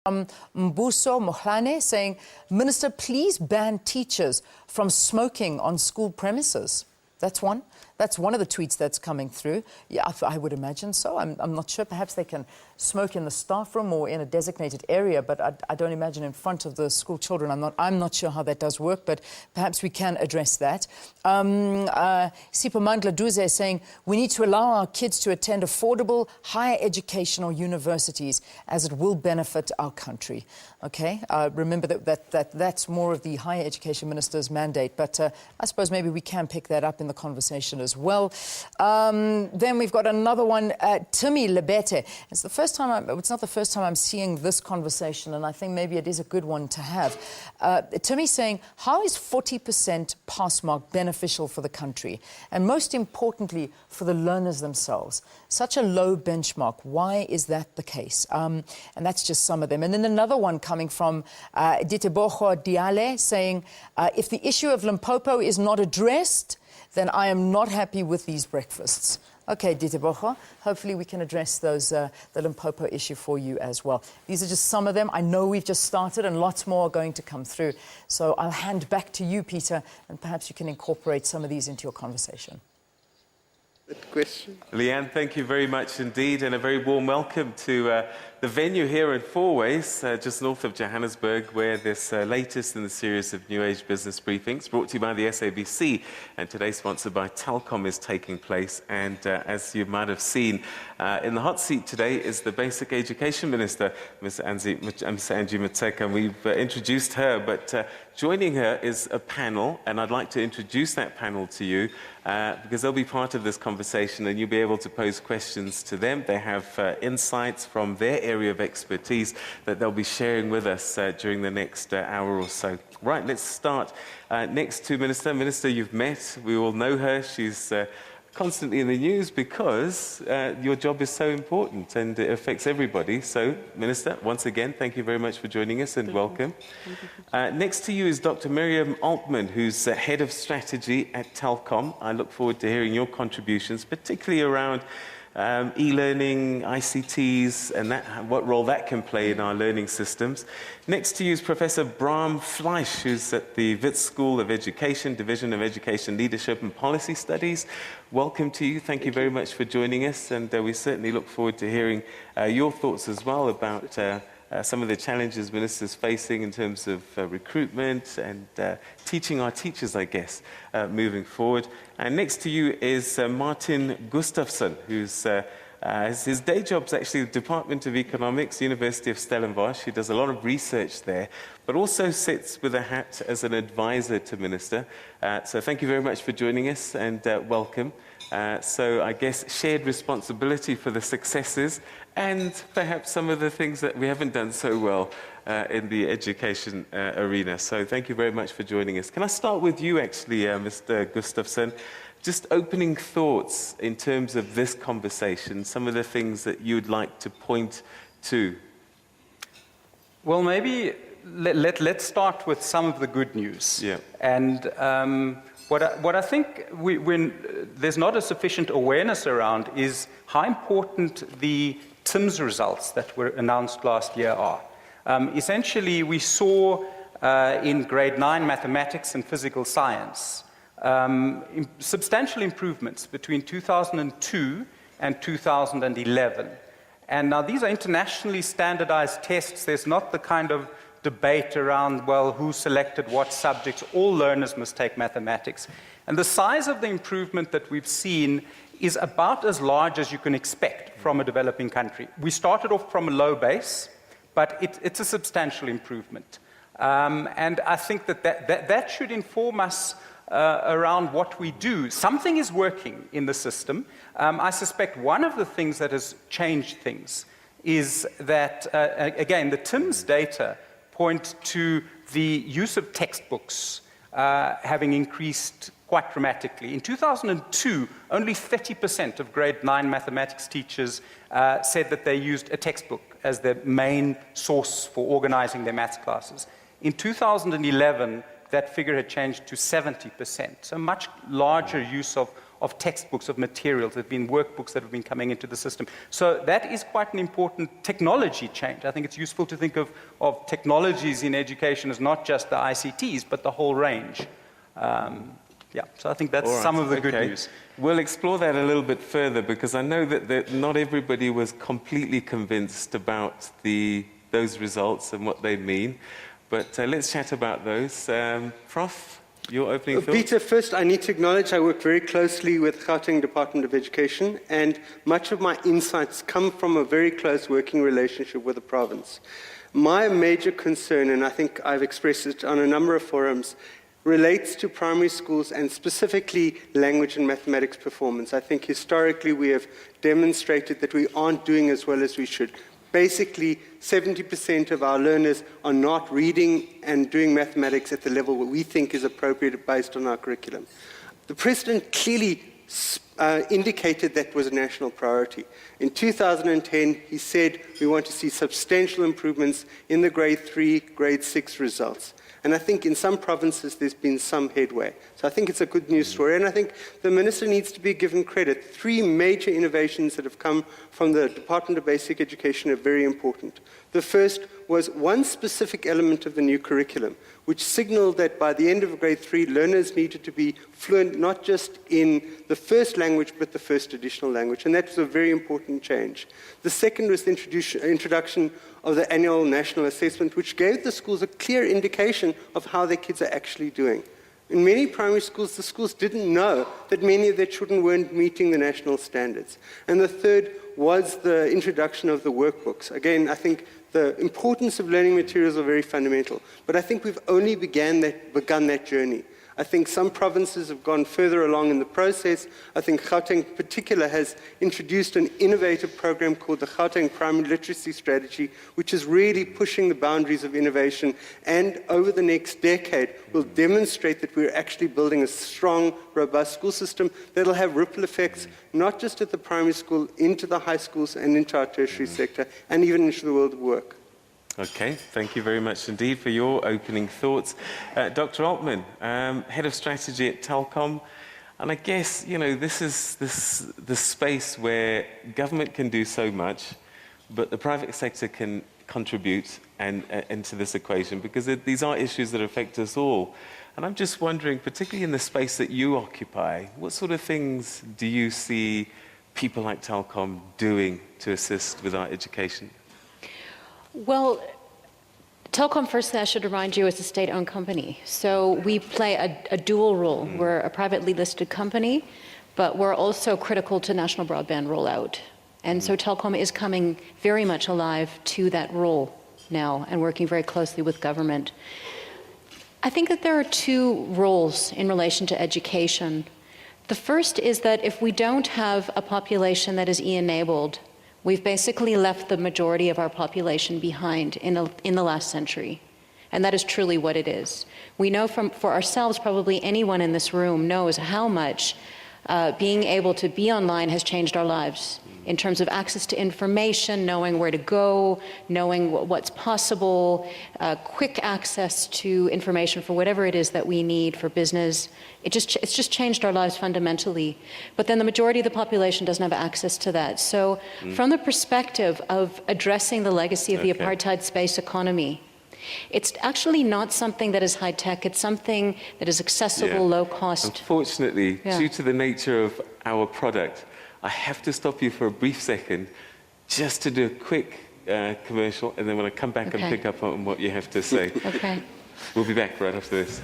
Mbuso Mohlane saying, Minister, please ban teachers from smoking on school premises. That's one. That's one of the tweets that's coming through. Yeah, I would imagine so. I'm not sure. Perhaps they can smoke in the staff room or in a designated area, but I don't imagine in front of the school children. I'm not sure how that does work, but perhaps we can address that. Sipamandla Duze is saying, we need to allow our kids to attend affordable higher educational universities as it will benefit our country. Okay, remember that's more of the higher education minister's mandate, but I suppose maybe we can pick that up in the conversation as well. Then we've got another one, Timmy Lebete. It's not the first time I'm seeing this conversation, and I think maybe it is a good one to have. Timmy saying, how is 40% pass mark beneficial for the country? And most importantly, for the learners themselves. Such a low benchmark. Why is that the case? And that's just some of them. And then another one coming from Ditebogo Diale saying, if the issue of Limpopo is not addressed, then I am not happy with these breakfasts. Okay, Ditebogo, hopefully we can address the Limpopo issue for you as well. These are just some of them. I know we've just started and lots more are going to come through. So I'll hand back to you, Peter, and perhaps you can incorporate some of these into your conversation. Good question. Leanne, thank you very much indeed, and a very warm welcome to the venue here at Fourways, just north of Johannesburg, where this latest in the series of New Age business briefings, brought to you by the SABC, and today sponsored by Telkom, is taking place. And as you might have seen, in the hot seat today is the Basic Education Minister, Ms. Angie Motshekga, and we've introduced her, but joining her is a panel, and I'd like to introduce that panel to you, because they'll be part of this conversation and you'll be able to pose questions to them. They have insights from their area of expertise that they'll be sharing with us during the next hour or so. Right, let's start next to Minister. Minister, you've met. We all know her. She's constantly in the news because your job is so important and it affects everybody. So, Minister, once again, thank you very much for joining us and welcome. Next to you is Dr. Mirriam Altman, who's Head of Strategy at Telkom. I look forward to hearing your contributions, particularly around e-learning, ICTs, and what role that can play in our learning systems. Next to you is Professor Brahm Fleisch, who's at the Wits School of Education, Division of Education Leadership and Policy Studies. Welcome to you. Thank you very much for joining us, and we certainly look forward to hearing your thoughts as well about some of the challenges ministers facing in terms of recruitment and teaching our teachers, I guess, moving forward. And next to you is Martin Gustafsson, who's his day job's actually the Department of Economics, University of Stellenbosch. He does a lot of research there, but also sits with a hat as an advisor to Minister. So thank you very much for joining us and welcome. So I guess shared responsibility for the successes and perhaps some of the things that we haven't done so well in the education arena. So thank you very much for joining us. Can I start with you actually, Mr. Gustafsson? Just opening thoughts in terms of this conversation, some of the things that you'd like to point to. Well, maybe let's start with some of the good news. Yeah. And what I think when there's not a sufficient awareness around is how important the TIMS results that were announced last year are. Essentially, we saw in grade 9 mathematics and physical science substantial improvements between 2002 and 2011. And now these are internationally standardized tests. There's not the kind of debate around, well, who selected what subjects. All learners must take mathematics. And the size of the improvement that we've seen is about as large as you can expect from a developing country. We started off from a low base, but it's a substantial improvement. And I think that should inform us around what we do. Something is working in the system. I suspect one of the things that has changed things is that, again, the TIMS data point to the use of textbooks having increased quite dramatically. In 2002, only 30% of grade 9 mathematics teachers said that they used a textbook as their main source for organizing their maths classes. In 2011, that figure had changed to 70%, so much larger use of textbooks, of materials. There have been workbooks that have been coming into the system. So that is quite an important technology change. I think it's useful to think of technologies in education as not just the ICTs, but the whole range. Yeah, so I think that's some of the good news. We'll explore that a little bit further, because I know that not everybody was completely convinced about those results and what they mean. But let's chat about those. Prof, your opening thoughts? Peter, first I need to acknowledge I work very closely with Gauteng Department of Education, and much of my insights come from a very close working relationship with the province. My major concern, and I think I've expressed it on a number of forums, relates to primary schools and specifically language and mathematics performance. I think historically we have demonstrated that we aren't doing as well as we should. Basically, 70% of our learners are not reading and doing mathematics at the level that we think is appropriate based on our curriculum. The President clearly indicated that was a national priority. In 2010, he said we want to see substantial improvements in the grade 3, grade 6 results. And I think in some provinces there's been some headway. So I think it's a good news story. And I think the Minister needs to be given credit. 3 major innovations that have come from the Department of Basic Education are very important. The first was one specific element of the new curriculum, which signaled that by the end of grade 3, learners needed to be fluent not just in the first language, but the first additional language. And that was a very important change. The second was the introduction of the annual national assessment, which gave the schools a clear indication of how their kids are actually doing. In many primary schools, the schools didn't know that many of their children weren't meeting the national standards. And the third was the introduction of the workbooks. Again, I think the importance of learning materials are very fundamental, but I think we've only begun that journey. I think some provinces have gone further along in the process. I think Gauteng in particular has introduced an innovative program called the Gauteng Primary Literacy Strategy, which is really pushing the boundaries of innovation, and over the next decade will demonstrate that we're actually building a strong, robust school system that will have ripple effects not just at the primary school, into the high schools and into our tertiary sector, and even into the world of work. Okay, thank you very much indeed for your opening thoughts. Dr. Altman, Head of Strategy at Telkom, and I guess, you know, this is the space where government can do so much, but the private sector can contribute into this equation, because these are issues that affect us all. And I'm just wondering, particularly in the space that you occupy, what sort of things do you see people like Telkom doing to assist with our education? Well, Telkom, firstly, I should remind you, is a state-owned company. So we play a dual role. We're a privately listed company, but we're also critical to national broadband rollout. And so Telkom is coming very much alive to that role now and working very closely with government. I think that there are 2 roles in relation to education. The first is that if we don't have a population that is e-enabled, we've basically left the majority of our population behind in the last century. And that is truly what it is. We know for ourselves, probably anyone in this room knows how much being able to be online has changed our lives in terms of access to information, knowing where to go, knowing what's possible, quick access to information for whatever it is that we need for business. It's just changed our lives fundamentally. But then the majority of the population doesn't have access to that. So from the perspective of addressing the legacy of the apartheid space economy, it's actually not something that is high-tech. It's something that is accessible, low cost. Unfortunately, due to the nature of our product, I have to stop you for a brief second just to do a quick commercial, and then when I come back and pick up on what you have to say. Okay. We'll be back right after this.